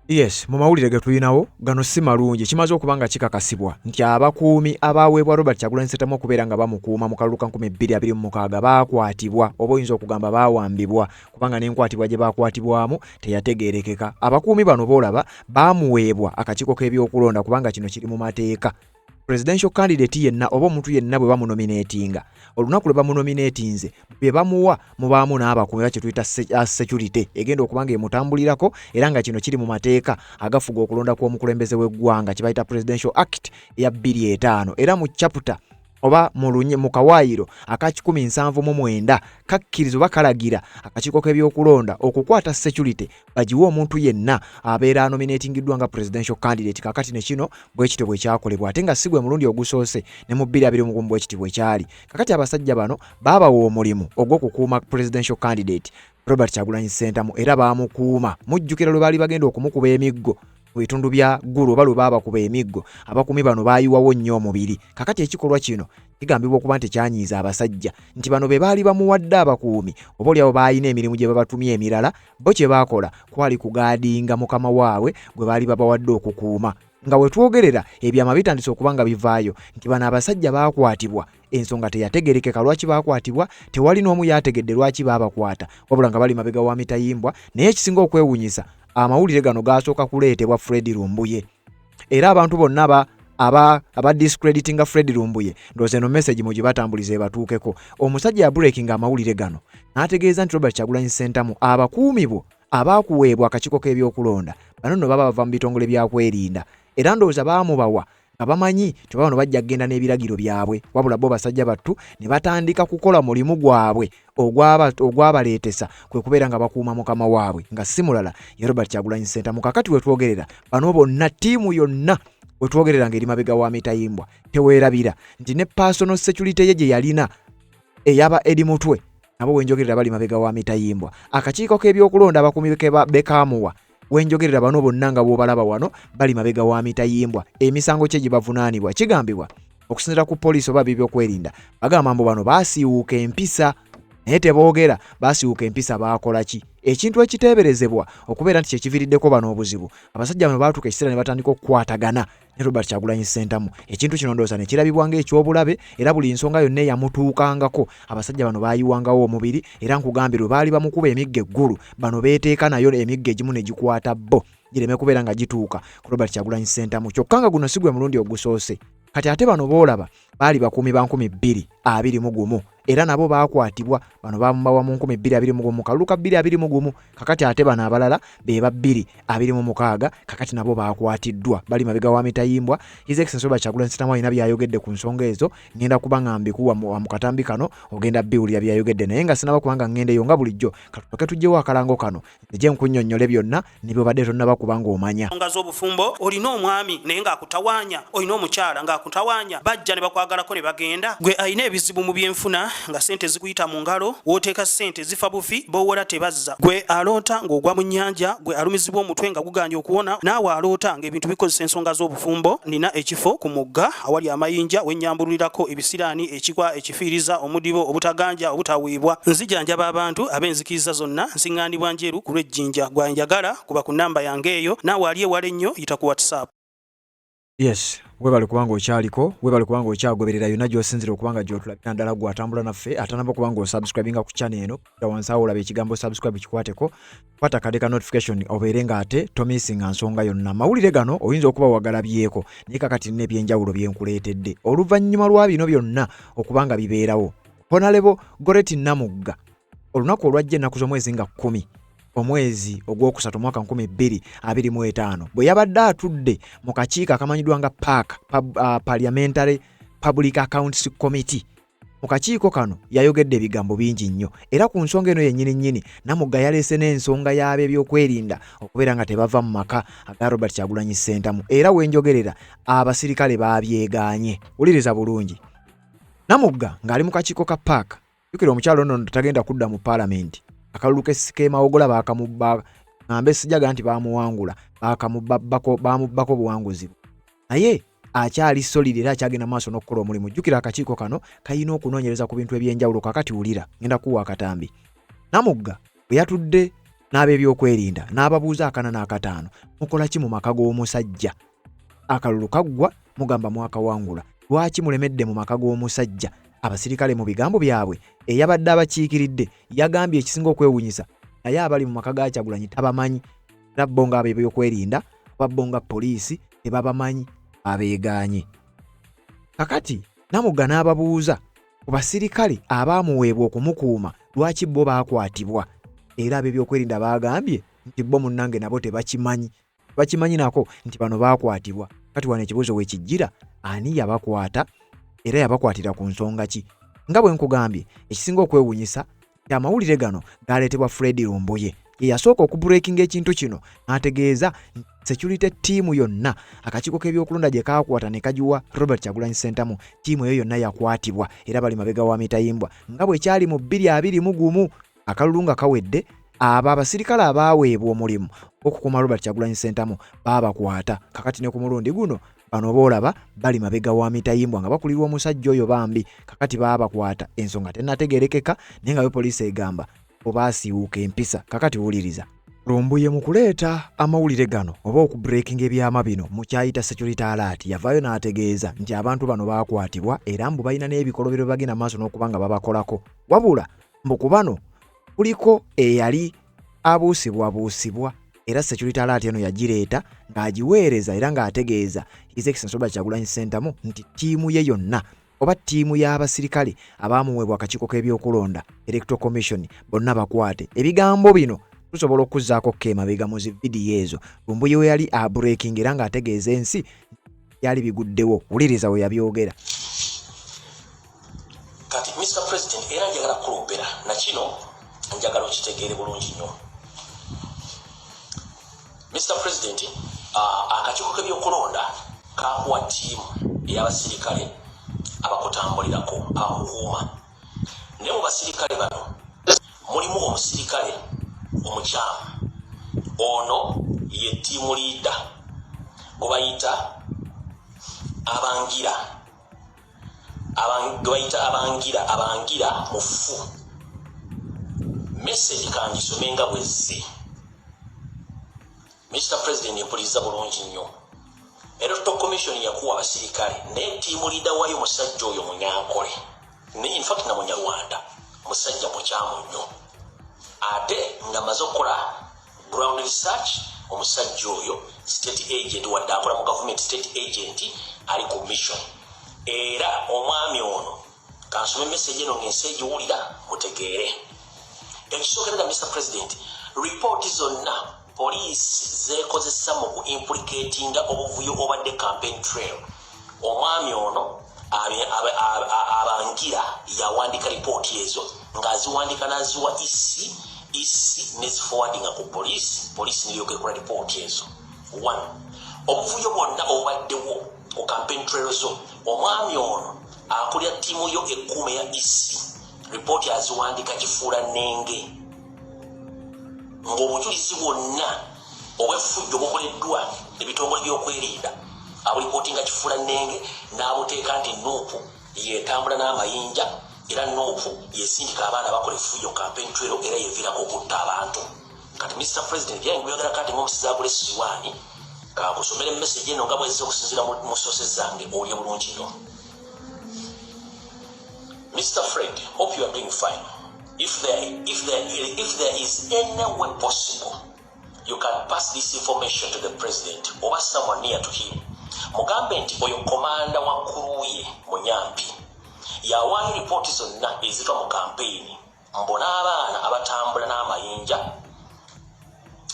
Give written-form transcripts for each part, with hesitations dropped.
Yes, mu mawulire ge tulinawo gano si malungi kimaze okubanga kikakasibwa nti abakuumi abaweebwa Robert Kyagulanyi Ssentamu okubeera nga bamukuuma mu kalulu ka 2026 baakwatibwa oba oyinza okugamba baawambibwa kubanga n'enkwatibwa gye baakwatibwamu teyategeerekeka. Abakuumi bano boolaba baamuweebwa akakiiko k'ebyokulonda kubanga kino kiri mu mateeka. Presidential candidate yenna oba omuntu yenna bwe bamunominatinga olunaku lwe bamunominatinze bye bamuwa mubaamu n'abakuumi bakye tuyita security egenda okubanga emutambulirako era nga kino kiri mu mateeka agafuga okulonda kw'omukulembeze w'eggwanga kye bayita Presidential Act eya 2005 era mu chapter oba mu kawaayiro aka 179 kakkiriza oba kalagira akakiiko k'ebyokulonda okukwata security bagiwa omuntu yenna abeera nominatingiddwa nga presidential candidate. Kakati ne kino bwe kityo bwe kyakolebwa ate nga si gwe mulundi ogusoose ne mu 2020 bwe kityo bwe kyali. Kakati abasajja bano baabawa omulimu ogw'okukuuma presidential candidate Robert Kyagulanyi Ssentamu era baamukuuma mujjukira lwe baali bagenda okumukuba emiggo mu bitundu bya Gulu oba lwe baabakuba emiggo abakuumi bano baayiwawo nnyo omubiri. Kakati ekikolwa kino kigambibwa okuba nti kyanyiiza abasajja nti bano be baali bamuwadde abakuumi oba oli abo baalina emirimu gye babatumye emirala bo kye baakola kwali kugaadinga mukama waabwe gwe baali babawadde okukuuma. Nga we twogerera ebyama bitandise okuba nga bivaayo nti bano abasajja baakwatibwa ensonga teyategerekeka lwaki baakwatibwa tewali n'omu yategedde lwaki baabakwata wabula nga bali mabega wa mitayimbwa. Naye ekisinga okwewunyisa amawulire gano gaasooka kuleetebwa Fred Lumbuye era abantu bonna aba discreditinga Fred Lumbuye ndowooza eno message mu gye batambulize batuukeko. Omusajja ya breaking amawulire gano n'ategeeza nti Robert Kyagulanyi Ssentamu abakuumi bo abaakuweebwa akakiiko k'ebyokulonda bano nno baba bava mu bitongole byakwerinda era ndowooza baamubawa nga bamanyi nti bano bajja kugenda n'ebiragiro byabwe wabula bo basajja battu ne batandika kukola mulimu gwabwe ogwabaleetesa kwe kubeera nga bakuuma mukama waabwe nga si mulala ye Robert Kyagulanyi Ssentamu. Kakati we twogerera bano bonna ttiimu yonna we twogerera ng'eri mabega wa mitayimbwa teweerabira nti ne personal security ye gye yalina eyaba eri mutwe nabo wenjogerera bali mabega wa mitayimbwa. Akakiiko k'ebyokulonda abakuumi bekaamuwa wenjogerera bano bonna nga bw'obalaba wano bali mabega wa mitayimbwa. Emisango kye gye bavunaanibwa kigambibwa okusinziira ku poliisi oba by'ebyokwerinda bagamba mbu bano baasiiwuuka empisa naye teboogera baasiiwuuka empisa baakola ki. Ekintu ekiteeberezebwa okubeera nti kyekiviiriddeko bano obuzibu abasajja bano baatuuka ekiseera ne batandika okukwatagana ne Robert Kyagulanyi Ssentamu. Ekintu kino ndowooza ne kirabibwa ng'ekyobulabe era buli nsonga yonna eyamutuukangako abasajja bano baayiwangawo omubiri era nkugambye lwe baali bamukuba emiggo eggulu bano beeteeka nayo emiggo egimu ne gikwata bo gireme kubeera nga gituuka ku Robert Kyagulanyi Ssentamu. Kyokka nga guno si gwe mulundi ogusoose. Kati ate bano boolaba baali bakuumi ba 2021 era nabo baakwatibwa bano bamubawa mu 2021 mu kalulu ka 2021. Kakati ate bano abalala be ba 2026 kakati nabo baakwatiddwa bali mabega wa mitayimbwa. His Excellency Robert Kyagulanyi Ssentamu alina byayogedde ku nsonga ezo ngenda kuba nga mbikuwa mu katambi kano ogenda biwulira byayogedde naye nga sinaba kubanga ngendeyo nga bulijjo katutoke tujjewo akalango kano ejje nkunnyonnyole byonna ne bwe badde tonnaba kubanga omanya. Nga z'obufumbo olina omwami naye ng'akutawaanya olina omukyala ng'akutawaanya bajja ne bakwagalako ne bagenda gwe alina ebizibu mu byenfuna nga sente zikuyita mu ngalo wooteeka sente zifa bufi bowola tebazza gwe aloota ng'ogwa mu nnyanja gwe alumizibwa omutwe nga guganja okuwona naawe aloota ng'ebintu bikozesa ensonga z'obufumbo. Nina ekifo ku mugga awali amayinja wennyambulirako ebisiraani ekikwa ekifiiriza omudibo obutaganja obutaweebwa. Nzijanjaba abantu ab'enzikiriza zonna nsiŋŋaanibwa njeru ku lw'ejjinja gwanjagala kuba ku nnamba yange eyo naawe ali ewala ennyo yita ku WhatsApp. Yes, webale kubanga okyaliko webale kubanga okyagoberera yonna gy'osinzira okubanga gy'otulabira ndala gw'atambula naffe atanaba kubanga osubscribinga ku channel eno wansi awo olaba ekigambo subscribe kikwateko kwata kadeka notification obeere nga ate tomisinga nsonga yonna. Mawulire gano oyinza okuba wagalabyeko naye kakati nina ebyenjawulo byenkuleetedde oluvannyuma lwa bino byonna okubanga bibeerawo. Honorable Goreti Namugga olunaku olwajja ennaku z'omwezi nga 10 omwezi ogwokusatu mwaka 2025 bwe yabadde atudde mu kakiiko akamanyiddwa nga Parliamentary Public Accounts Committee. Mu kakiiko kano yayogedde ebigambo bingi nnyo era ku nsonga eno yennyini Namugga yaleese n'ensonga y'ab'ebyokwerinda okubeera nga tebava mu maka aga Robert Kyagulanyi Ssentamu era wenjogerera abasirikale babyeganye. Wuliriza bulungi. Namugga ng'ali mu kakiiko ka paaka jukira omukyalo ono tagenda kudda mu Parliament akalulu k'emawogola baakamubba ngambe sijaga nti baamuwangula baamubbako buwanguzi naye akyali solid era akyagenda maaso n'okukola omulimu. Jjukira akakiiko kano kayina okunoonyereza ku bintu eby'enjawulo. Kakati wulira ngenda kuwa akatambi. Namugga bwe yatudde n'ab'ebyokwerinda n'ababuuza akana n'akataano mukola ki mu maka g'omusajja akalulu kaggwa mugamba mwakawangula lwaki mulemedde mu maka g'omusajja abasirikale mu bigambo byabwe eyabadde abakiikiridde yagambye ekisinga okwewunyisa naye abali mu maka ga Kyagulanyi tabamanyi era bo nga ab'ebyokwerinda bo nga poliisi tebabamanyi abeeganye. Kakati Namugga n'ababuuza ku basirikale abaamuweebwa okumukuuma lwaki bo baakwatibwa era ab'ebyokwerinda baagambye nti bo munnange nabo bakimanyi nako nti bano baakwatibwa. Kati wano ekibuuzo weekijjira ani yabakwata era yabakwatira ku nsonga ki? Nga bwe nkugambye ekisinga okwewunyisa amawulire gano gaaleetebwa Fred Lumbuye ye yasooka okubreakinga ekintu kino n'ategeeza security team yonna akakiiko k'ebyokulonda gye kaakwata ne kagiwa Robert Kyagulanyi Ssentamu tiimu eyo yonna yakwatibwa era bali mabega wa mitayimbwa nga bwe kyali mu 2021 akalulu nga kawedde abasirikale abaaweebwa omulimu okukuuma Robert Kyagulanyi Ssentamu baabakwata. Kakati ne ku mulundi guno bano boolaba bali mabega wa mitayimbwa nga bakulirwa omusajja oyo bambi. Kakati baabakwata ensonga tennategeerekeka naye nga poliisi egamba oba asiiwuuka empisa. Kakati wuliriza Lumbuye mu kuleeta amawulire gano oba okubreakinga ebyama bino mu kyayita security alert yavaayo n'ategeeza nti abantu bano baakwatibwa era mbu balina n'ebikolobero bagenda maaso n'okuba nga babakolako wabula mbu ku bano kuliko eyali abuusibwa era security alert eno yagireeta ng'agiweereza era ng'ategeeza His Excellency Robert Kyagulanyi Ssentamu nti ttiimu ye yonna oba ttiimu y'abasirikale abaamuweebwa akakiiko k'ebyokulonda Electoral Commission bonna bakwate. Ebigambo bino tusobola okuzzaako kemabega mu vidiyo ezo Lumbuye we yali abreaking era ng'ategeeza ensi yali biguddewo. Wuliriza we yabyogera. Kati Mr. President era njagala kulombera na kino njagala okitegeere bulungi nnyo. Mr. President, akakiiko k'ebyokulonda kakuwa ttiimu ey'abasirikale abakutambulirako akukuuma. Ne mu basirikale bano mulimu omusirikale omukyamu. Ono ye ttiimu leader gwe bayita abangira mufu. Message kangisome nga bwezze. Mr. President empuliriza bulungi nnyo. Electoral Commission yakuwa abasirikale naye ttiimu leader wayo musajja oyo Munyankole. In fact na Munyarwanda musajja mukyamu nnyo. Ate nga maze okukola ground research omusajja oyo state agent wadde akola mu government state agent ali ku mission. Era omwami ono kansome message eno ngensi egiwulira mutegeere. Ekisookerera Mr. President, report zonna police zeekozesa mu implicatinga obuvuyo obadde campaign trail. Omwami ono abangira yawandika report ezo ng'aziwandika n'aziwa isi neziforwardinga ku police nilyoke kola report ezo. 1. Obuvuyo bwonna obaddewo ku campaign trail zo omwami ono akulira ttiimu yo ekkuuma ya isi report aziwandika kifuula nnenge ng'obujulizi bwonna obw'effujjo bukoleddwa ebitongole by'okwerinda abulipootinga kifuula nnenge n'abuteeka nti nuupu yeetambula n'amayinja era nuupu yesindika abaana bakola effujjo campaign trail era yeviirako okutta abantu. Kati Mr. President byange byogera kati ng'omusizi agula esisiwaani kakusomera message eno nga bwezze okusinziira mu sources zange olya bulungi nnyo. Mr. Fred, hope you are doing fine. If there is any way possible, you can pass this information to the president or someone near to him. Mugambe nti oyo komanda wa Kuruye Munyampi yawaayo report zonna eziva mu campaign mbona abaana abatambula n'amayinja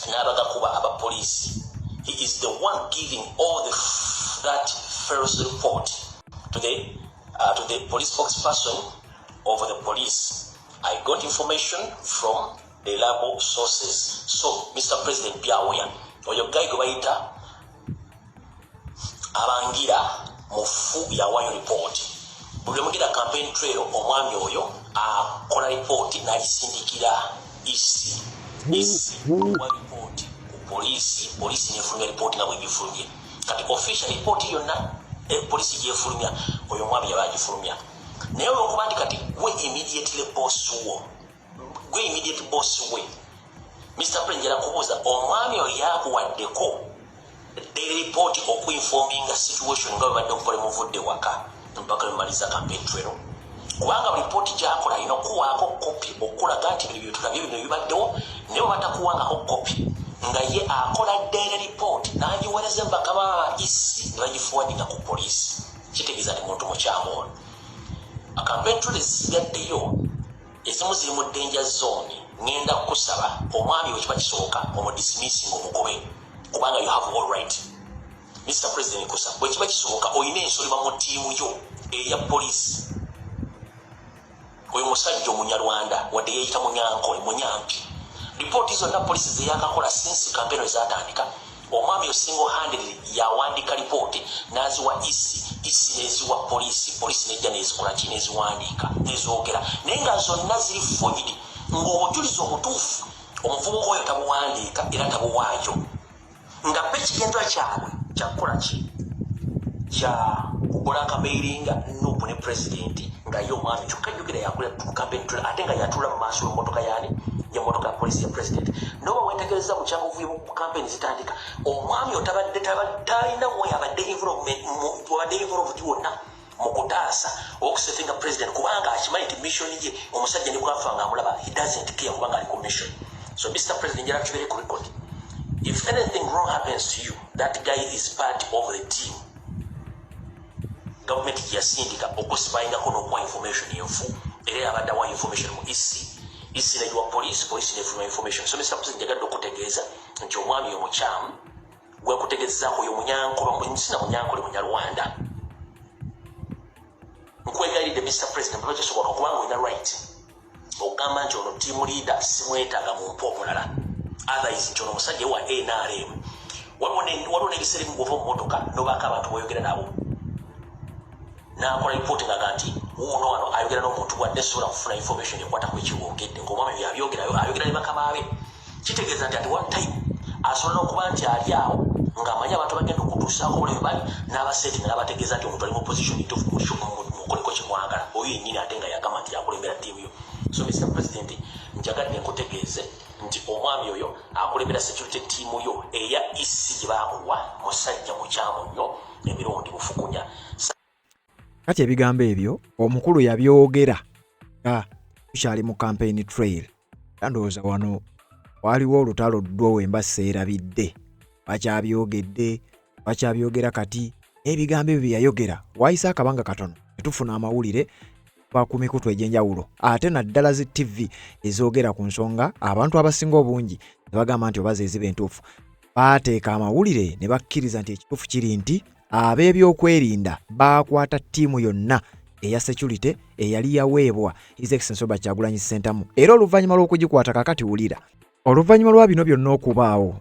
n'abagakuba abapoliisi. He is the one giving all that false report to the police spokesperson of the police. I got information from reliable sources. So, Mr. President, be aware. Oyo guy gwaita abangira mufu yawayo report. Buli mugira campaign trail omwami oyo akola report n'alisindikira isi wa report ku police nefulumya report nga bwegifulumye. Kati official report yonna police gyefulumya oyo omwami yabagifulumya. Naye olw'okuba nti kati gwe immediate boss we Mr. President kubuza omwami oli yakuwaddeko daily report okuinforming situation nga babadde okukola muvudde waka mpaka lumaliza campaign trail kubanga report gyakola ino kuwaako kopi okulaga nti bino byetulabye bino bibaddewo ne batakuwangako kopi nga ye akola daily report n'agiweereza bakaba isi ne bagifuwadinga ku police kitegeeza nti muntu mukyamu ono campaign trail zisigaddeyo ezimu ziri mu danger zone ngenda kusaba omwami wekiba kisooka omudismissing omugobe kubanga you have all right Mr. President kusa wekiba kisooka oyina ensolima mu tiimu yo eya police oyo musajja omunyarwanda wadde yeeyita munyankole munyampi report zonna police zeyakakola since campaign ezatandika omwami single handedly yawandika report naziwa isi neziwa police nejja nezikola ki neziwandiika nezogera naye nga zonna ziri forged ng'obujulizi obutuufu omuvubuka oyo tabuwandiika era tabuwaayo nga bekigendwa kyabwe kyakukola ki kya kukola akamairinga nubu ne presidenti nga ye omwami kyokka jjukira yakola campaign trail ate nga yatula mu maaso y'emmotoka yaani y'emmotoka ya polisi ya president noba wetegereza ku kyanguvuye mu campaign zitandika omwami otabadde talina mwe abadde involved wonna mu kutaasa okusetinga president kubanga akimanyi nti mission ye omusajja ne kwafa nga amulaba he doesn't care kubanga ali ku mission so Mr. President njala kibere ku record if anything wrong happens to you that guy is part of the team government yasindika okusibayingako n'okuwa information yenfu era abadde awa information mu isi nejiwa police nefunwa information so Mr. President njagadde okutegeeza nti omwami omukyamu gwekutegezezaako oyo munyankole sina munyankole munyarwanda nkwegalidde Mr. President baba kyasoboka kubanga olina right okugamba nti ono team leader simwetaaga mu mpa omulala otherwise nti ono omusajja wa NRM waliwo n'ebiseera bimu gwova mu motoka nobaako abantu boyogera nabo n'akola report nga nti wuuno wano ayogera n'omuntu wadde sobola kufuna information ekwata ku ekiwongedde ng'omwami ayogera ne bakama be kitegeeza nti at one time asobola n'okuba nti ali awo ng'amanyi abantu bagenda okutuusaako obulabe bali n'abasetting n'abategeeza nti omuntu ali mu position ntuufu mukoleko kimwagala oyo yennyini ate nga yagamba nti yakulembera ttiimu yo so Mr. President njagadde nkutegeeze nti omwami oyo akulembera security team yo eya isi gye baakuwa musajja mukyamu nnyo emirundi bufukunya kati ebigambo ebyo omukulu yabyogera nga tukyali mu campaign trail ndowooza wano waliwo olutalo ddwo wemba seerabidde bakyabyogera kati ebigambo ebyo byeyayogera waayise akabanga katono netufuna amawulire ku mikutu egy'enjawulo ate naddala zi TV ezoogera ku nsonga abantu abasinga obungi ne bagamba nti oba zeeziba entuufu baateeka amawulire ne bakkiriza nti ekituufu kiri nti ab'ebyokwerinda baakwata ttiimu yonna eya security eyali yaweebwa His Excellency Kyagulanyi Ssentamu era oluvannyuma lw'okugikwata kakati wulira oluvannyuma lwa bino byonna okubaawo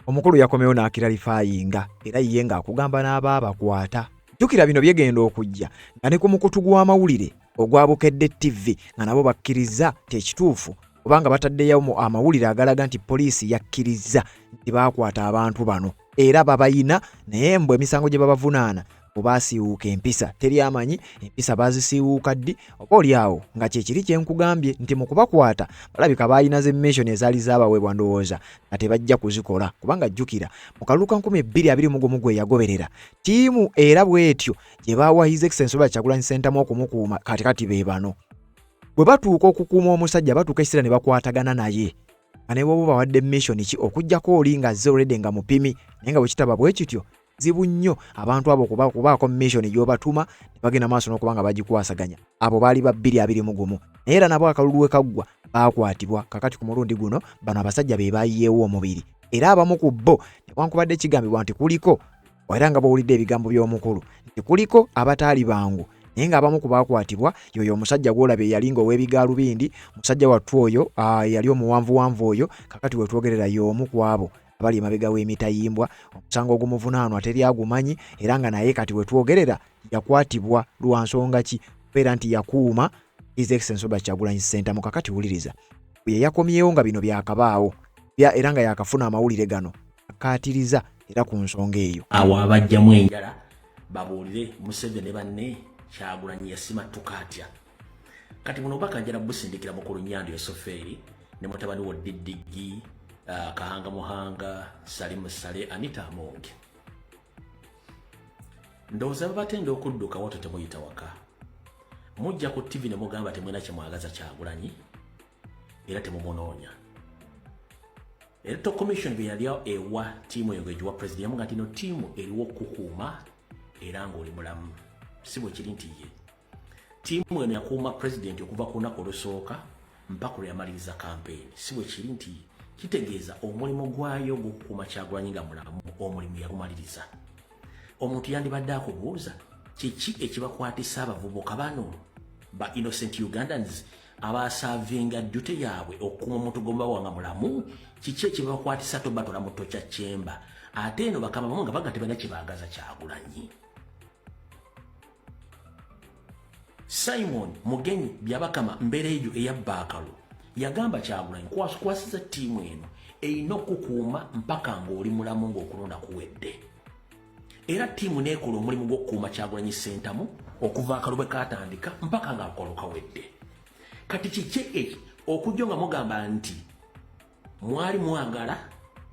omukulu yakomewo n'akiralifayinga era ye ng'akugamba n'abaabakwata jjukira bino byegenda okujja nga ne ku mukutu gw'amawulire ogwa Bukedde TV nga nabo bakkiriza tekituufu kubanga bataddeyo amawulire agalaga nti poliisi yakkiriza nti baakwata abantu bano era babayina naye mbwe emisango gye babavunaana obaasiiwuuka empisa teri amanyi empisa baazisiiwuuka ddi oba oli awo nga kyekiri kyenkugambye nti mu kubakwata balabika baayina z'emmation ezaali zaabaweebwa ndowooza nga tebajja kuzikola kubanga jjukira mu kalulu ka 2021 gwe yagoberera ttiimu era bw'etyo gye baawa His Excellency Kyagulanyi Ssentamu okumukuuma katikati be bano bwe batuuka okukuuma omusajja batuuka ekiseera ne bakwatagana naye nga ne bw'oba bawadde mission ki okuggyako oli nga azze olredde nga mupimi naye nga bwe kitaba bwe kityo zibu nnyo abantu abo kubaako mission gy'obatuma ne bagenda maaso n'okuba nga bagikwasaganya abo baali ba 221 naye era nabo akalulu we kaggwa baakwatibwa kakati ku mulundi guno bano abasajja be baayiyeewo omubiri era abamu ku bo newankubadde ekigambibwa nti kuliko era nga bawulidde ebigambo by'omukulu nti kuliko abataali bangu naye ng'abamu ku baakwatibwa yoyo omusajja gw'olaba eyalinga ow'ebigaalubindi musajja wattu oyo yali omuwanvuwanvu oyo kakati wetwogerera y'omu ku abo abali emabega w'emitayimbwa omusango ogumuvunaanwa teri agumanyi era nga naye kati wetwogerera yakwatibwa lwa nsonga ki kubeera nti yakuuma His Excellency Kyagulanyi Ssentamu kakati wuliriza ye yakomyewo nga bino byakabaawo era nga yakafuna amawulire gano akaatiriza era ku nsonga eyo awo abajjamu enjala babuulire Museveni ne banne Kyagulanyi yasima tukatya kati buno bakajjala busindikira mu kulunnyando esofeeri ne mutabani wo Diddigi, Kahanga Muhanga, Salim Sale, Anita Amonge. Ndowooza batenda okudduka watu temuyita waka. Mujja ku TV ne mugamba temwena kye mwagaza Kyagulanyi era temumunoonya. Electoral Commission bwe yali ewa ttiimu eyo gwegiwa president yamuga nti no ttiimu eriwo okukuuma era ng'oli mulamu. Si bwe kiri nti ye. Ttiimu eno yakuuma president okuva ku lunaku olusooka mpaka lwe yamaliriza campaign. Si bwe kiri nti kitegeeza omulimu gwayo gw'okukuuma Kyagulanyi nga mulamu omulimu yagumaliriza. Omuntu yandibadde akubuuza kiki ekibakwatisa abavubuka bano ba innocent Ugandans abasavinga duty yaabwe okukuuma omuntu gomba wanga mulamu kiki ekibakwatisa tobatola mu tocha chamber ate eno bakama bamu nga baga tebana kibaagaza Kyagulanyi. Simon Mugenyi byabakama mbeera eyo eya Bakalo yagamba Kyagulanyi kwasiza ttiimu eno erina okukuuma mpaka ng'oli mulamu ng'okulonda kuwedde. Era ttiimu neekola omulimu gw'okukuuma Kyagulanyi Ssentamu okuva akalube katandika mpaka ng'akolo kawedde. Kati kiki eki okujja nga mugamba nti mwali mwagala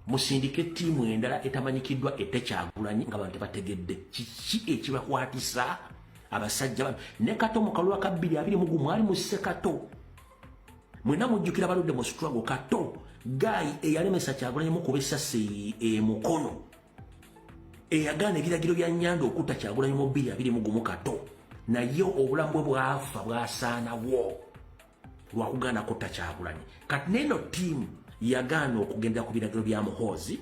musindike ttiimu endala etamanyikiddwa ette Kyagulanyi nga bantu tebategedde kiki ekibakwatisa abasajja bano ne Kato mu kalulu ka 2020 mwali musse Kato mwena mujjukira baludde mu struggle Kato Guy eyalemesa Kyagulanyi mu kuba essasi mukono eyagaana ebiragiro bya Nnyanda okutta Kyagulanyi mu 2021 Kato naye obulamu bwe bwafa bwasaanawo lwakugaana kutta Kyagulanyi. Kati neno ttiimu yagaana okugendera ku biragiro bya Muhoozi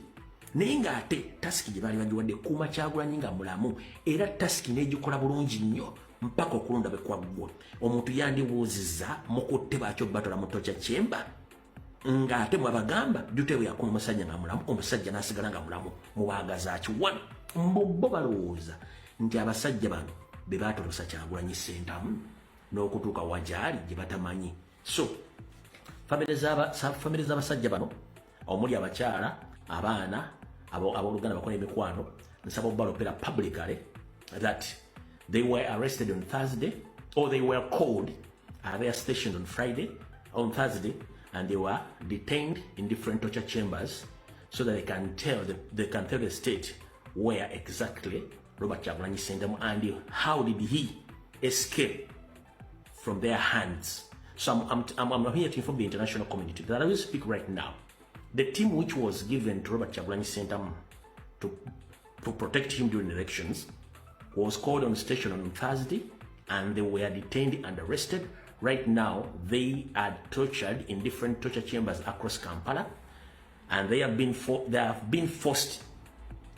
naye ng'ate tasiki gye baali bagiwadde kuuma Kyagulanyi nga mulamu era tasiki n'egikola bulungi nnyo mpaka okulonda bwe kwaggwa. Omuntu yandibuuziza mukutte bakyo batola mu tocha chamber ng'ate mwabagamba dute bwe yakuuma omusajja nga mulamu omusajja n'asigala nga mulamu mubaagaza ki wano bo balowooza nti abasajja bano be baatolosa Kyagulanyi Ssentamu n'okutuuka wajaali gye batamanyi. So famire z'abasajja bano omuli abakyala abaana abooluganda bakola emikwano nsaba obalopera publicly that they were arrested on Thursday or they were called at their station on Thursday and they were detained in different torture chambers so that they can tell the state where exactly Robert Kyagulanyi Ssentamu and how did he escape from their hands. So I'm here to inform the international community that I will speak right now. The team which was given to Robert Kyagulanyi Ssentamu to protect him during elections was called on station on Thursday and they were detained and arrested. Right now, they are tortured in different torture chambers across Kampala and they have been forced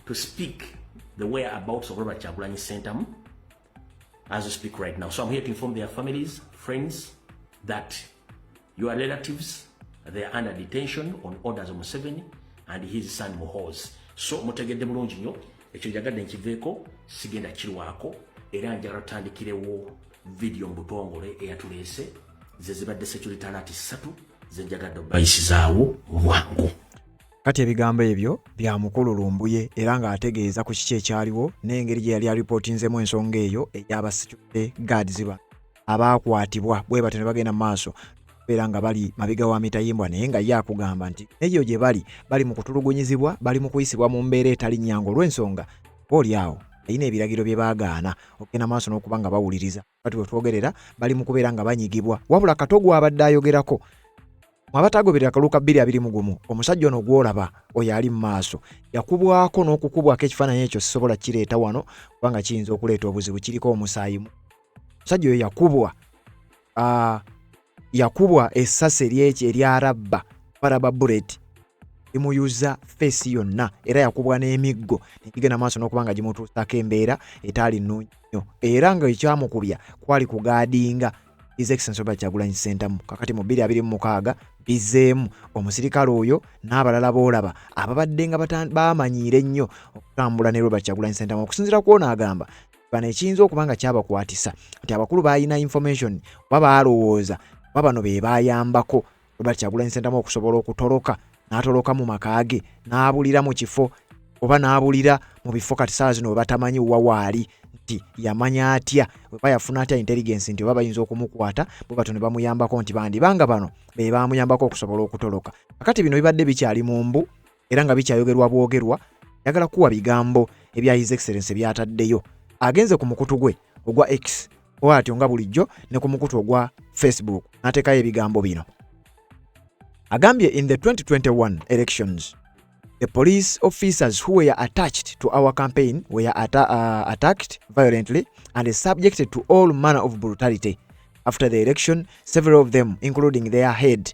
to speak the whereabouts of Robert Kyagulanyi Ssentamu as we speak right now. So I'm here to inform their families, friends, that your relatives, they are under detention on orders of Museveni and his son Muhoozi. So mutegedde bulungi nnyo ekyo njagadde nkiveeko sigenda kirwako era njagala tutandikirewo video mbutongole eyatuleese ze zibadde security alert 3 ze njagadde bayisizaawo bwangu. Kati ebigambo ebyo bya Mukululumbuye era ng'ategeeza ku kiki ekyaliwo n'engeri gye yali alipootinzemu ensonga eyo ey'aba security guards abaakwatibwa bwe batyo ne bagenda mu maaso era nga bali mabiga wa mitayimbwa naye nga ye akugamba nti eyo gye bali mu kutulugunyizibwa bali mu kuyisibwa mu mbeera etali nnyangu olw'ensonga oli awo ayina ebiragiro bye baagaana okugenda maaso n'okuba nga bawuliriza kati wetwogerera bali mu kubeera nga banyigibwa wabula Katogo abadde ayogerako mwabatagoberera akaluka 2021 omusajja ono gwolaba oyo ali mu maaso yakubwako n'okukubwako ekifaananyi ekyo sisobola kireeta wano kubanga kiyinza okuleeta obuzibu kiriko omusaayi omusajja oyo yakubwa essasi eryarabba baraba bullet imuyuza face yonna era yakubwa n'emiggo nekigenda maaso n'okuba nga gimutuusako embeera etaali nnungi nnyo era nga ekyamukubya kwali kugaadinga His Excellency Robert Kyagulanyi Ssentamu kakati mu 2026 bizeemu omusirikale oyo n'abalala boolaba ababadde nga bamanyiire nnyo okutambula ne Robert Kyagulanyi Ssentamu okusinziira kwona agamba bano ekiyinza okuba nga kyabakwatisa nti abakulu balina information balowooza bano be bayambako Robert Kyagulanyi Ssentamu okusobola okutoloka n'atoloka mu maka ge n'abulira mu kifo oba n'abulira mu bifo kati saa zino batamanyi wawaali nti yamanya atya bwe yafuna atya intelligence nti bayinza okumukwata bwe batono bamuyambako nti bandibanga bano be bamuyambako okusobola okutoloka. Kakati bino bibadde bikyali mu mbu era nga bikyayogerwa bwogerwa. Yagala kuwa bigambo ebya His Excellency byataddeyo agenze ku mukutu gwe ogwa X bw'atyo nga bulijjo ne ku mukutu ogwa Facebook n'ateekayo ebigambo bino. Agambye in the 2021 elections the police officers who were attached to our campaign were attacked violently and subjected to all manner of brutality. After the election, several of them, including their head,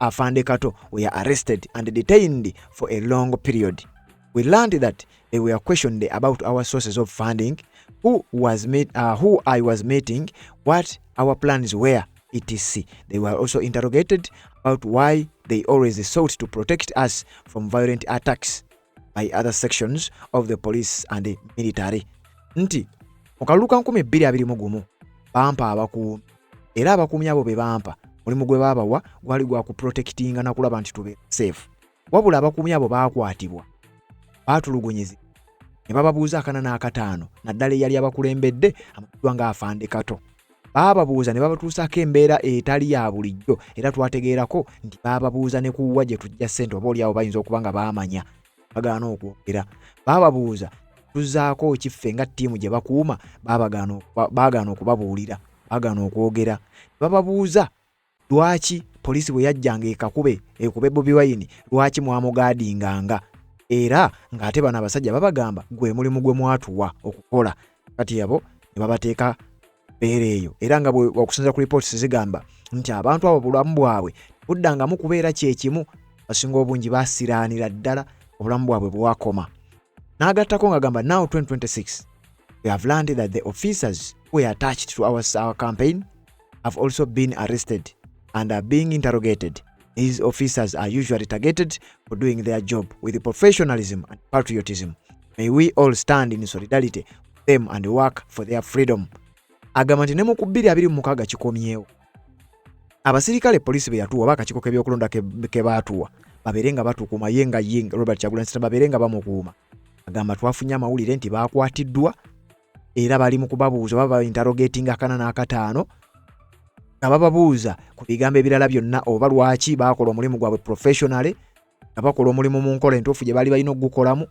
Afande Kato, were arrested and detained for a long period. We learned that they were questioned about our sources of funding, who I was meeting, what our plans were, etc. They were also interrogated about why they always sought to protect us from violent attacks by other sections of the police and the military. Nti okaluka 2021 bampa abakuumi era abakuumi abo be bampa mulimu gwe babawa gwali gwa ku protectinga na kulaba nti tube safe. Wabula abakuumi abo baakwatibwa baatulugunyizibwa ne bababuuza akanana akataano naddala eyali abakulembedde amakulu nga Afande Kato. Bababuuza ne babatuusako embeera etali ya bulijjo era twategeerako nti bababuuza ne kuwa gye tujja ssente oba oli awo bayinza okuba nga baamanya bagaana okwogera. Bababuuza tuzaako kiffe nga ttiimu gye bakuuma baagaana okubabuulira baagaana okwogera. Bababuuza lwaki poliisi bwe yajjanga ekube Bobi Wine lwaki mwamugaadinganga era ng'ate bano abasajja babagamba gwe mulimu gwe mwatuwa okukola. Kati abo ne babateeka beera eyo era nga bwe okusinza ku reports zigamba nti abantu abo bulamu bwabwe buddangamu kubeera kyekimu basinga obungi basiraanira ddala obulamu bwabwe bwakoma. N'agattako ng'agamba now 2026 we have learned that the officers who were attached to our campaign have also been arrested and are being interrogated. These officers are usually targeted for doing their job with professionalism and patriotism. May we all stand in solidarity with them and work for their freedom. Agamba nti ne mu 2026 kikomyewo abasirikale poliisi be yatuwa bakakiko k'ebyokulonda ke baatuwa babeere nga batukuuma yenga Robert Kyagulanyi babeere nga bamukuuma. Agamba twafunye amawulire nti baakwatiddwa era bali mu kubabuuza baba interrogating akanana akataano nga bababuuza ku bigambo ebirala byonna oba lwaki baakola omulimu gwabwe professionally nga bakola omulimu mu nkola entuufu gye bali balina okugukolamu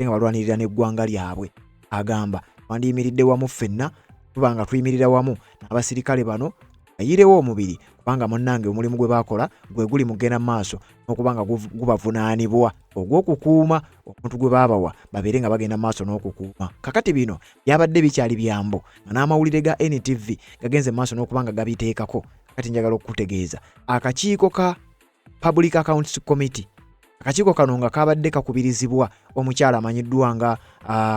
nga balwanirira n'eggwanga lyabwe. Agamba twandiyimiridde wamu ffenna tubanga tuyimirira wamu n'abasirikale bano ayirewo omubiri kubanga munnange omulimu gwe baakola gwe guli mugenda maaso n'okubanga gubavunaanibwa ogw'okukuuma omuntu gwe baabawa babeere nga bagenda maaso n'okukuuma. Kakati bino byabadde bikyali byambo nga n'amawulire ga NTV gagenze maaso n'okubanga gabiteekako. Kati njagala okukutegeeza akakiiko ka Public Accounts Committee, akakiiko kano nga kabadde kakubirizibwa omukyala amanyiddwa nga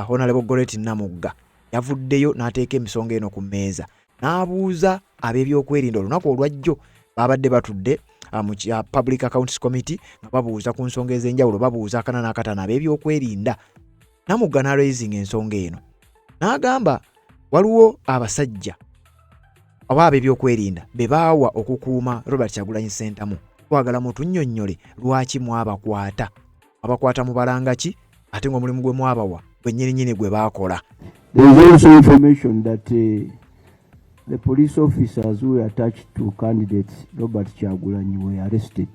Honorable Goreti Namugga yavuddeyo n'ateeka emisonga eno ku mmeeza n'abuuza ab'ebyokwerinda olunaku olwajjo babadde batudde mu Public Accounts Committee nga babuuza ku nsonga ez'enjawulo babuuza akanana akataano ab'ebyokwerinda. Namugga n'araising ensonga eno n'agamba waliwo abasajja oba ab'ebyokwerinda be baawa okukuuma Robert Kyagulanyi Ssentamu. Twagala mutunnyonnyole lwaki mwabakwata mu balanga ki ate ng'omulimu gwe mwabawa gwe nnyininyini gwe baakola. There is also information that the police officers who were attached to candidate Robert Kyagulanyi were arrested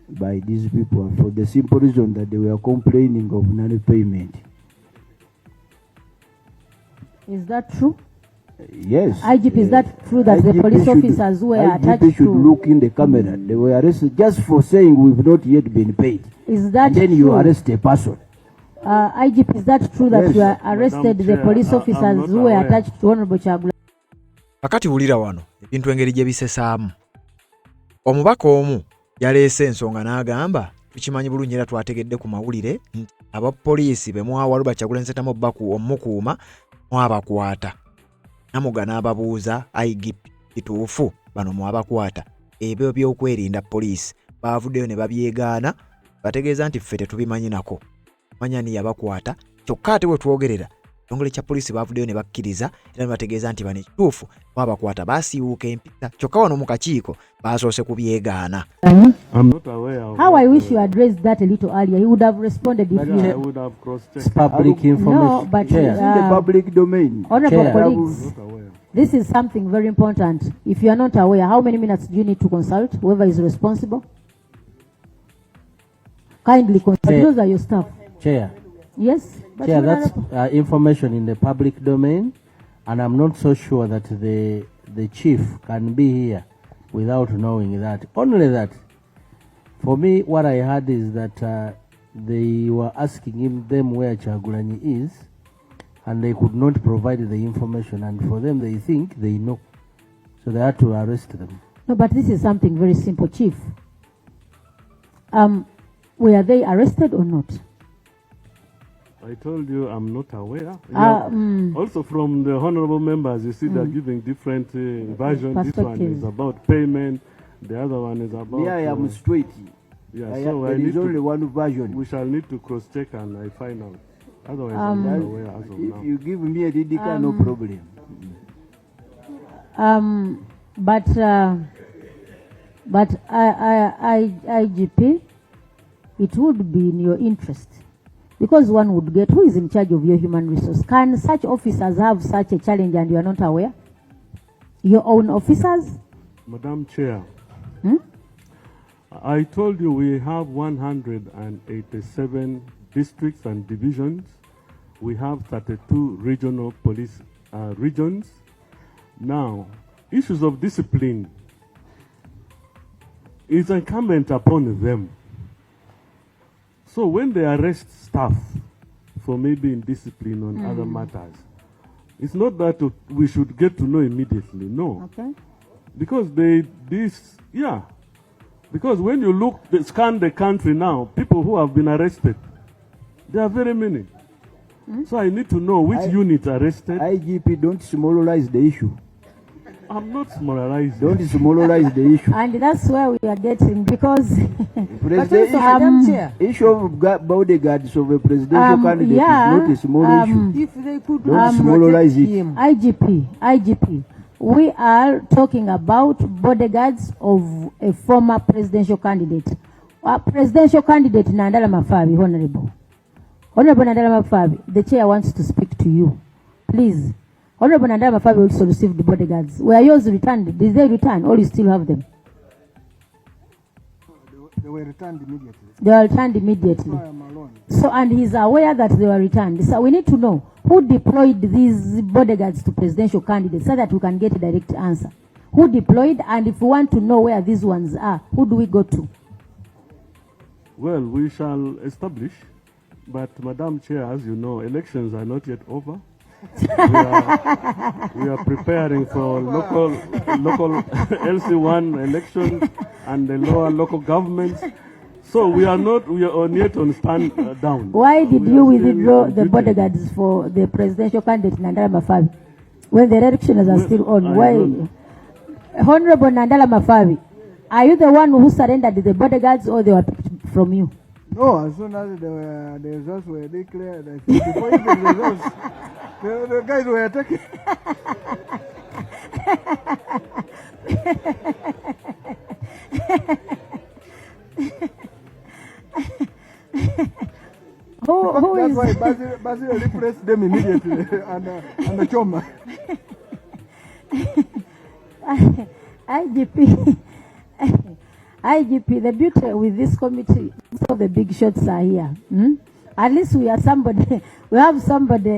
by these people for the simple reason that they were complaining of non-payment. Is that true? Yes. IGP, is that true that the police officers who were attached to... IGP should look in the camera. They were arrested just for saying we've not yet been paid. Is that and then true? you arrest a person. IGP, is that true that Yes. you arrested the police officers who were attached to Honorable Kyagulanyi? Kakati wulira wano ebintu engeri gye bisesaamu. Omubaka omu yaleese ensonga n'agamba tukimanyi bulungi era twategedde ku mawulire nti abapoliisi be mwawa Robert Kyagulanyi Ssentamu omukuuma mwabakwata. Namugga n'ababuuza IGP kituufu bano mwabakwata ebyo by'okwerinda poliisi baavuddeyo ne babyegaana bategeeza nti ffe tetubimanyi nako manya ni yabakwata kyokka ate we twogerera Ekitongole kya poliisi bavuddeyo ne bakkiriza era ne bategeeza nti bano ekituufu babakwata baasiiwuuka empisa kyokka wano mu kakiiko baasoose kubyegaana. I'm not aware of How I wish you addressed that a little earlier. He would have responded if you... I would have cross-checked. It's public information. No, but It's in the public domain. Honorable Chair. colleagues, Not aware. this is something very important. If you are not aware, how many minutes do you need to consult whoever is responsible? Kindly consult. Those are your staff. Chair. Yes? But Chair, you are that's not- information in the public domain, and I'm not so sure that the chief can be here without knowing that. Only that, for me, what I heard is that they were asking them where Chagulanyi is, and they could not provide the information, and for them, they think they know. So they had to arrest them. No, but this is something very simple, Chief. Were they arrested or not? I told you I'm not aware. Yeah. Also from the honorable members, you see they're giving different versions. This one Perspectives. is about payment. The other one is about... Me, I am straight. yeah, I so there I need is only to, one version. we shall need to cross-check and I find out. Otherwise, I'm not aware as of now. If you give me a dedica, no problem. But IGP, it would be in your interest, because one would get who is in charge of your human resource. Can such officers have such a challenge and you are not aware? Your own officers? Madam Chair, I told you we have 187 districts and divisions. We have 32 regional police regions. Now, issues of discipline is incumbent upon them. So when they arrest staff for maybe indiscipline on other matters, it's not that we should get to know immediately, no. Okay. Because because when you scan the country now, people who have been arrested, there are very many. So I need to know which unit arrested. IGP, don't smallerize the issue. I'm not smallizing. Don't smallerize the issue. And that's where we are getting, because President, issue of bodyguards of a presidential candidate is not a small issue. If they could Don't smallerize it. him. IGP, we are talking about bodyguards of a former presidential candidate. Presidential candidate Nandala Mafabi, Honorable Nandala Mafabi, the chair wants to speak to you. Please. Honorable Nandala Mafabi also received the bodyguards. Were yours returned? Did they return or you still have them? They were returned immediately. They were returned immediately. I am alone. So, and he's aware that they were returned. So we need to know who deployed these bodyguards to presidential candidates so that we can get a direct answer. Who deployed, and if we want to know where these ones are, who do we go to? Well, we shall establish, but Madam Chair, as you know, elections are not yet over. we are preparing for local LC1 elections and the lower local governments. So we are not yet on stand down. Why did We you are withdraw still the on bodyguards for the presidential candidate Nandala Mafabi when the elections are still on? I Why? don't- Honorable Nandala Mafabi, are you the one who surrendered the bodyguards or they were picked from you? No, as soon as the results were declared, I think before even the results, the guys were attacking. Who That's is? why Basil replaced them immediately and the Choma. IGP, the beauty with this committee, some of the big shots are here. At least we have somebody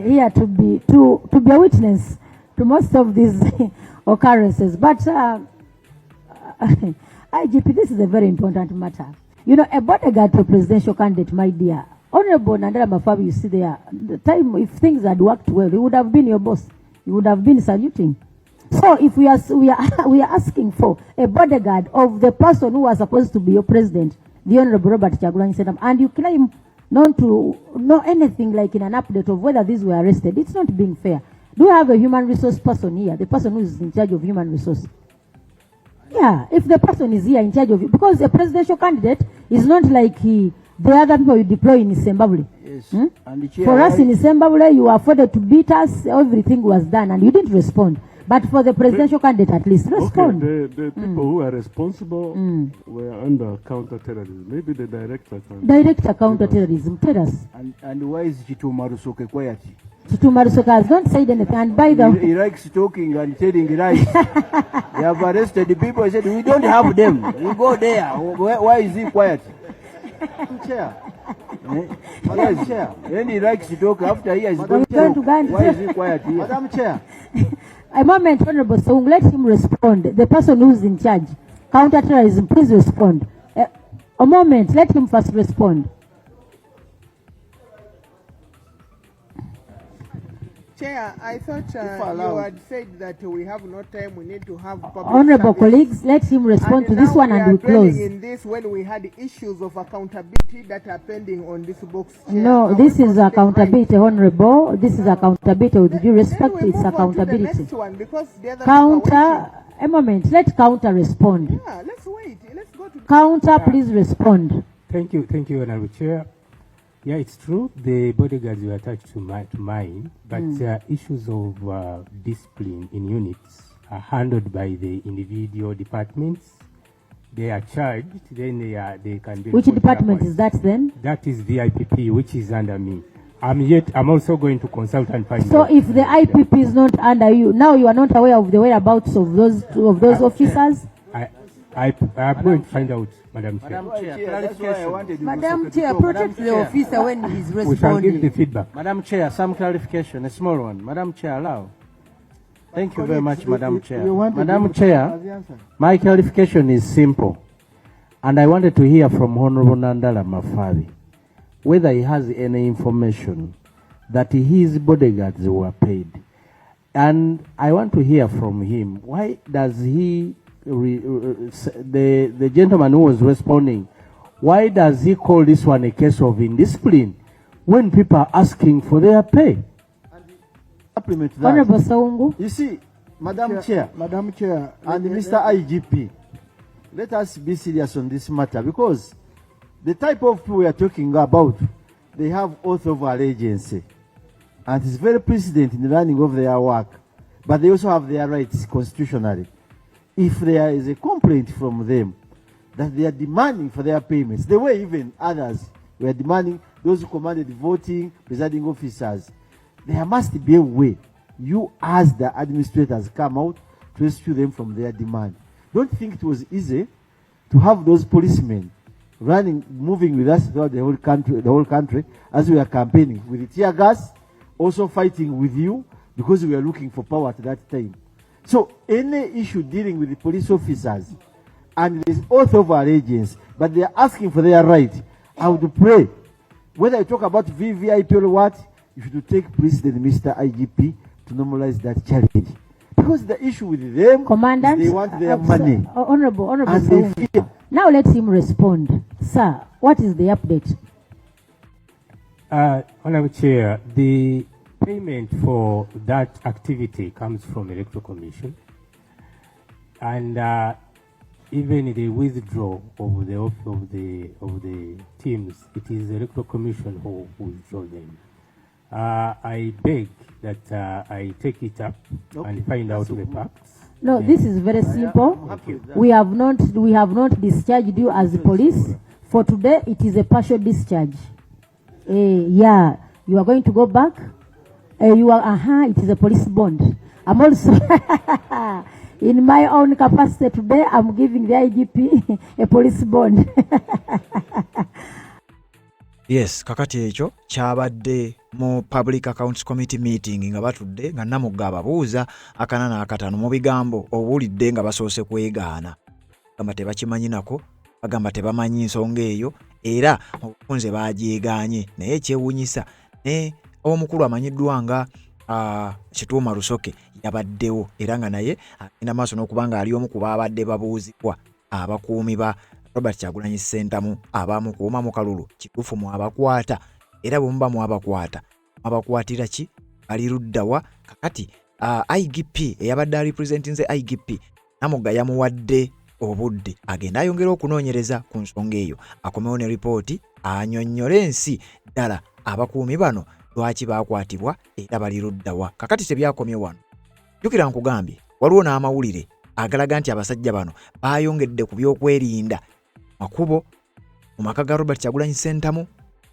here to be a witness to most of these occurrences. But IGP, this is a very important matter. You know, a bodyguard to a presidential candidate, my dear, Honorable Nandala Mafabi, you see there, the time if things had worked well, he would have been your boss. He would have been saluting. So if we are asking for a bodyguard of the person who was supposed to be your president, the Honorable Robert Chagulanyi Senam, and you claim not to know anything like in an update of whether these were arrested, it's not being fair. Do you have a human resource person here, the person who is in charge of human resource? Yeah, if the person is here in charge of it, because a presidential candidate is not like the other people you deploy in Zimbabwe. Yes. Hmm? And the chair, For us in Sembabule, you afforded to beat us. Everything was done, and you didn't respond. But for the presidential candidate, at least respond. Okay, the people who are responsible were under counter-terrorism. Maybe the director can... Director counter-terrorism. Tell us. And why is Chituma Rusoke quiet? Chituma Rusoke has not said anything. And by the He likes talking and telling lies. They have arrested the people. He said, we don't have them. We go there. Why is he quiet? Chair. Madam Chair. When he likes to talk after he has gone to talk, why is he quiet here? Madam Chair. A moment, Honorable Song, let him respond. The person who's in charge, counter-terrorism, please respond. A moment, let him first respond. Chair, I thought you had said that we have no time, we need to have public Honorable service. colleagues, let him respond to this one and we close. In this when we had issues of accountability that are pending on this box. Chair. No, this is accountability, Honorable. This is accountability. With due respect, it's accountability. Next one, because the other Counter, a moment, let counter respond. yeah, let's wait. Let's go to Counter, please respond. Thank you, Honorable Chair. Yeah, it's true. The bodyguards were attached to mine, but issues of discipline in units are handled by the individual departments. They are charged, then they can be. Which department is that then? That is the IPP, which is under me. I'm also going to consult and find So out. if the IPP is not under you, now you are not aware of the whereabouts of those officers? I'm going to find out, Madam Chair. That's why I wanted you Madam to Chair, talk. protect the officer when he's We shall give the responding. feedback. Madam Chair, some clarification, a small one. Madam Chair, allow. Thank you very much, Madam Chair. Madam Chair, my clarification is simple. And I wanted to hear from Honorable Nandala Mafabi whether he has any information that his bodyguards were paid. And I want to hear from him, why does he, the gentleman who was responding, why does he call this one a case of indiscipline when people are asking for their pay? Supplement that. Honorable Saungu. You see, Madam Chair and let- Mr. IGP, let us be serious on this matter because the type of people we are talking about, they have oath of allegiance. And it's very precedent in the running of their work. But they also have their rights constitutionally. If there is a complaint from them that they are demanding for their payments, the way even others were demanding, those who commanded voting, presiding officers, there must be a way you as the administrators come out to rescue them from their demand. Don't think it was easy to have those policemen moving with us throughout the whole country as we are campaigning with the tear gas, also fighting with you because we were looking for power at that time. So any issue dealing with the police officers and there's oath of allegiance, but they are asking for their right, I would pray, whether you talk about VVIP or what, you should take precedent, Mr. IGP, to normalize that challenge. Because the issue with them, Commandant, they want their money. Honorable And Saungu. they fear. Now let him respond. Sir, what is the update? Honorable Chair, the payment for that activity comes from Electoral Commission, and even the withdrawal of the teams, it is the Electoral Commission who withdraw them. I beg that I take it up and find out the facts. No, this is very simple. We have not discharged you as the police. For today, it is a partial discharge. Yeah, you are going to go back. It is a police bond. I'm also, in my own capacity today, I'm giving the IGP a police bond. Yes, kakati ekyo kyabadde mu Public Accounts Committee meeting nga batudde nga Namugga ababuuza akanana akatano mu bigambo obuulidde nga basoose kwegaana. Gamba tebakimanyi nako, bagamba tebamanyi nsonga eyo era obufunze bagyeganye naye kyewuunyisa ne omukulu amanyiddwa nga Kituuma Rusoke yabaddewo era nga naye agenda maaso n'okubanga ali omu ku baabadde babuuzibwa abakuumi ba Robert Kyagulanyi Ssentamu abamu kuuma mu kalulu kituufu mu abakwata era bwe mu abakwatira ki ali luddawa kakati IGP eyabadde representing IGP Namugga yamuwadde obudde agenda ayongera okunoonyereza ku nsonga eyo akomewo ne ripooti annyonnyole ensi ddala abakuumi bano lwaki baakwatibwa era bali luddawa. Kakati tebyakomye wano. Jjukira nkugambye waliwo n'amawulire agalaga nti abasajja bano baayongedde ku byokwerinda makubo mu maka ga Robert Kyagulanyi Ssentamu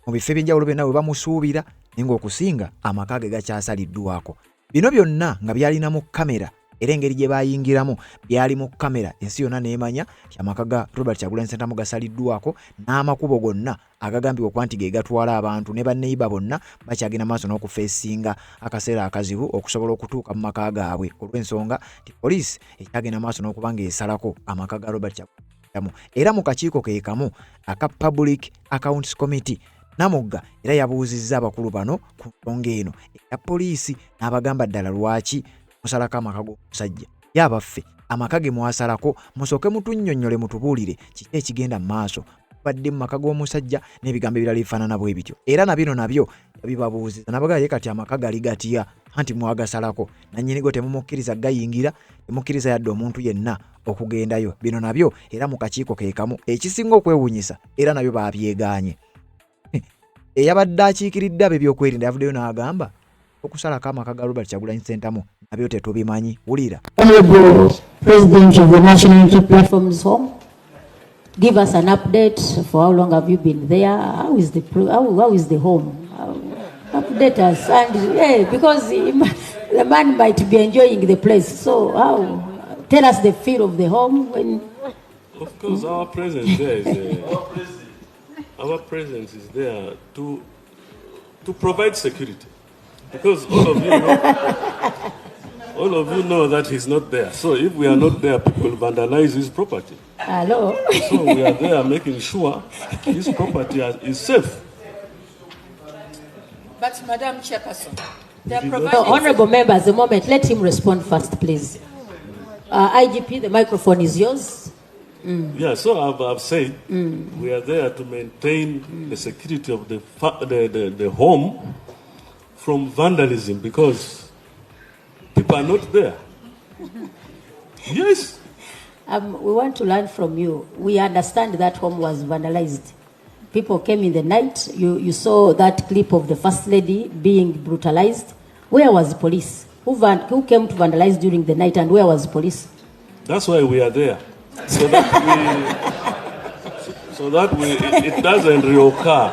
mu bifo eby'enjawulo byonna we bamusuubira naye ng'okusinga amaka ge gakyasaliddwako. Bino byonna nga byalina mu kamera era engeri gye baayingiramu byali mu kamera. Ensi yonna neemanya nti amaka ga Robert Kyagulanyi Ssentamu gasaliddwako n'amakubo gonna agagambibwa okuba nti ge gatwala abantu ne banneiba bonna bakyagenda maaso n'okufeesinga akaseera akazibu okusobola okutuuka mu maka gaabwe olw'ensonga nti poliisi ekyagenda maaso n'okuba ng'esalako amaka ga Robert Kyagulanyi Ssentamu. Era mu kakiiko ke kamu aka Public Accounts Committee Namugga era yabuuzizza abakulu bano ku nsonga eno eya poliisi n'abagamba ddala lwaki musalako amaka g'omusajja. Yabaffe amaka ge mwasalako musooke mutunnyonnyole mutubuulire kiki ekigenda mu maaso badde mu maka g'omusajja n'ebigambo ebirala ebifaanana bwe bityo. Era na bino nabyo yabibabuuziza nabaga ye kati amaka gali gatya anti mwagasalako nannyinigo temumukkiriza gayingira temukkiriza yadde omuntu yenna okugendayo. Bino nabyo era mu kakiiko ke kamu ekisinga okwewuunyisa era nabyo babyeganye. Eyabadde akiikiridde ab'ebyokwerinda yavuddeyo n'agamba okusalako amaka ga Robert Kyagulanyi Ssentamu nabyo tetubimanyi. Wulira. Honorable President of the National Unity Platform's home, give us an update for how long have you been there? How is the home? Update us, and because the man might be enjoying the place. So tell us the feel of the home when. Of course, our presence there is. Our presence is there to provide security, because all of you know that he's not there. So if we are not there, people vandalize his property. Hello. So we are there making sure his property is safe. But Madam Chairperson, they are providing. No, honorable members, a moment. Let him respond first, please. IGP, the microphone is yours. Yeah, so I've said we are there to maintain the security of the home from vandalism, because people are not there. Yes. We want to learn from you. We understand that home was vandalized. People came in the night. You saw that clip of the First Lady being brutalized. Where was the police? Who came to vandalize during the night, and where was the police? That's why we are there. So that it doesn't reoccur.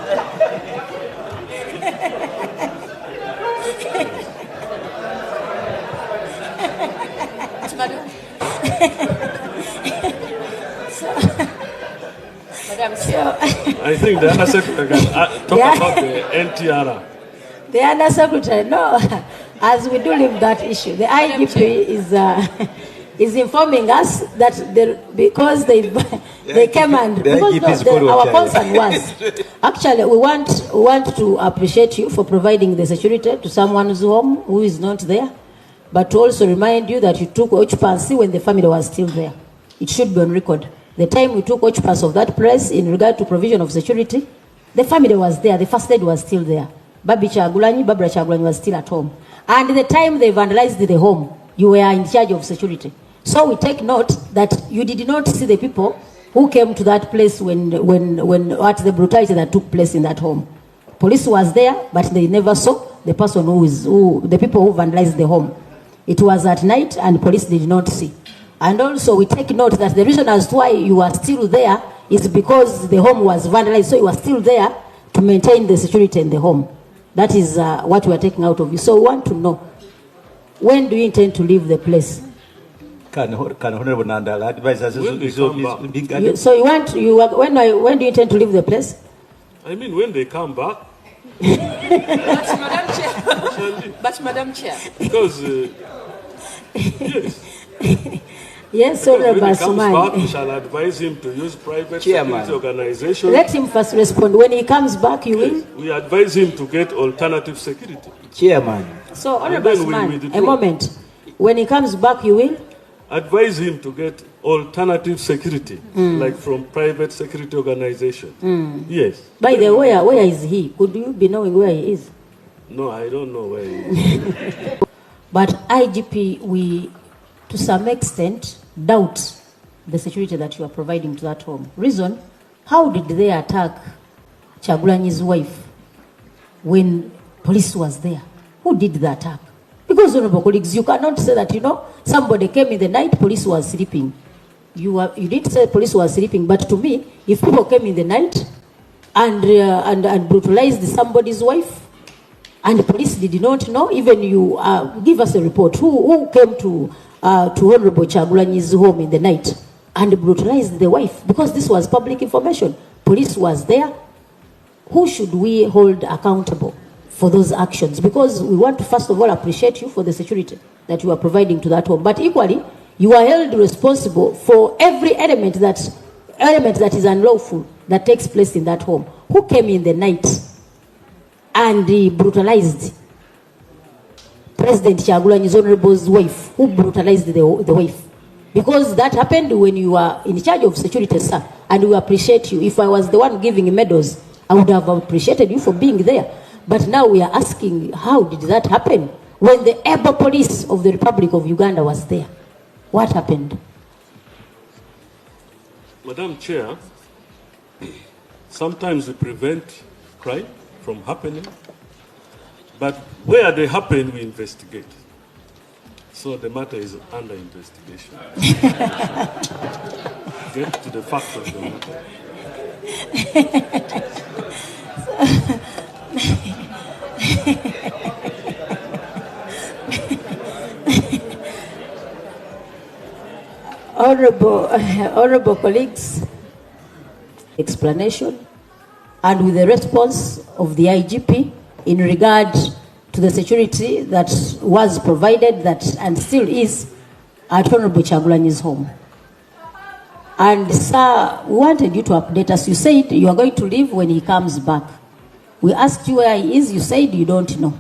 Madam Chair. I think the Undersecretary can talk about the NTR. The Undersecretary, no. As we do leave that issue, the IGP is informing us that because they came and because our concern was actually we want to appreciate you for providing the security to someone's home who is not there, but to also remind you that you took occupancy when the family was still there. It should be on record. The time we took occupancy of that place in regard to provision of security, the family was there, the First Lady was still there. Barbara Kyagulanyi was still at home. And the time they vandalized the home, you were in charge of security. So we take note that you did not see the people who came to that place when at the brutality that took place in that home. Police was there, but they never saw the person the people who vandalized the home. It was at night, and police did not see. And also we take note that the reason as to why you are still there is because the home was vandalized, so you are still there to maintain the security in the home. That is what we are taking out of you. So we want to know, when do you intend to leave the place? Can Honorable Nandala advise us? So when do you intend to leave the place? I mean, when they come back. But Madam Chair. Because, yes. Yes, Honorable when he comes back, we Sumai. shall advise him to use private security organization. Let him first respond. When he comes back, you will? We advise him to get alternative security. Chairman. So, Honorable then we Sumai, withdraw. a moment. When he comes back, you will? Advise him to get alternative security, like from private security organization. Yes. By the way, where is he? Could you be knowing where he is? No, I don't know where he is. But IGP, we, to some extent, doubt the security that you are providing to that home. Reason, how did they attack Kyagulanyi's wife when police was there? Who did the attack? Because, honorable colleagues, you cannot say that, somebody came in the night, police was sleeping. You did say police was sleeping, but to me, if people came in the night and brutalized somebody's wife, and the police did not know, even you give us a report, who came to Honorable Chagulanyi's home in the night and brutalized the wife, because this was public information. Police was there. Who should we hold accountable for those actions? Because we want to first of all appreciate you for the security that you are providing to that home, but equally you are held responsible for every element that is unlawful that takes place in that home. Who came in the night and brutalized President Chagulanyi's honorable's wife? Who brutalized the wife? Because that happened when you were in charge of security, sir, and we appreciate you. If I was the one giving medals, I would have appreciated you for being there. But now we are asking, how did that happen when the able police of the Republic of Uganda was there? What happened? Madam Chair, sometimes we prevent crime from happening, but where they happen, we investigate. So the matter is under investigation. Get to the facts of the matter. Honorable colleagues, explanation and with the response of the IGP in regard to the security that was provided and still is at Honorable Chagulanyi's home. And sir, we wanted you to update us. You said you are going to leave when he comes back. We asked you where he is. You said you don't know.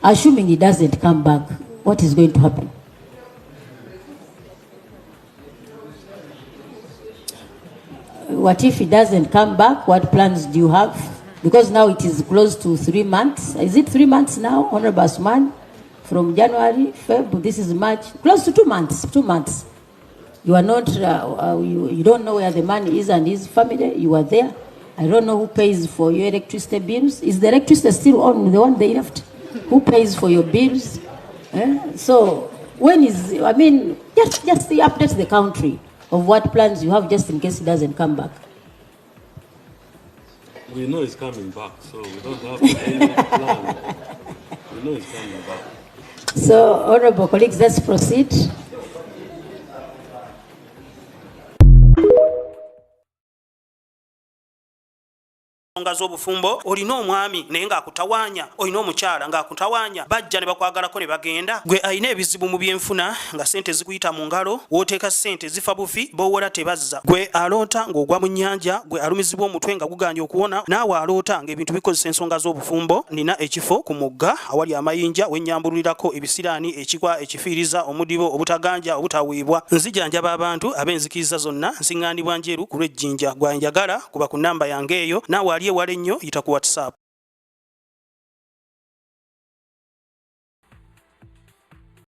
Assuming he doesn't come back, what is going to happen? What if he doesn't come back? What plans do you have? Because now it is close to 3 months. Is it 3 months now, Honorable Asman? From January, February, this is March. Close to 2 months. 2 months. You are not, you don't know where the man is and his family. You are there. I don't know who pays for your electricity bills. Is the electricity still on, the one they left? Who pays for your bills? So, when is, just update the country of what plans you have just in case he doesn't come back. We know he's coming back, so we don't have any plan. We know he's coming back. So, honorable colleagues, let's proceed. Nga z'obufumbo olina omwami naye ng'akutawanya, olina omukyala ng'akutawanya, bajja ne bakwagalako ne bagenda. Gwe alina ebizibu mu byenfuna nga ssente zikuyita mu ngalo, w'oteeka ssente zifa bufi, b'owola tebazza. Gwe aloota ng'ogwa mu nnyanja, gwe alumizibwa omutwe nga guganye okuwona, naawe aloota ng'ebintu bikozesa ensonga z'obufumbo. Nina ekifo ku mugga awali amayinja we nnyambululirako ebisiraani, ekikwa, ekifiiriza, omudibo, obutaganja, obutaweebwa. Nzijanjaba abantu ab'enzikiriza zonna, nsiŋŋaanibwa njeru ku lw'ejjinja. Gwanjagala kuba ku nnamba yange eyo, naawe ali ewala ennyo yita ku WhatsApp.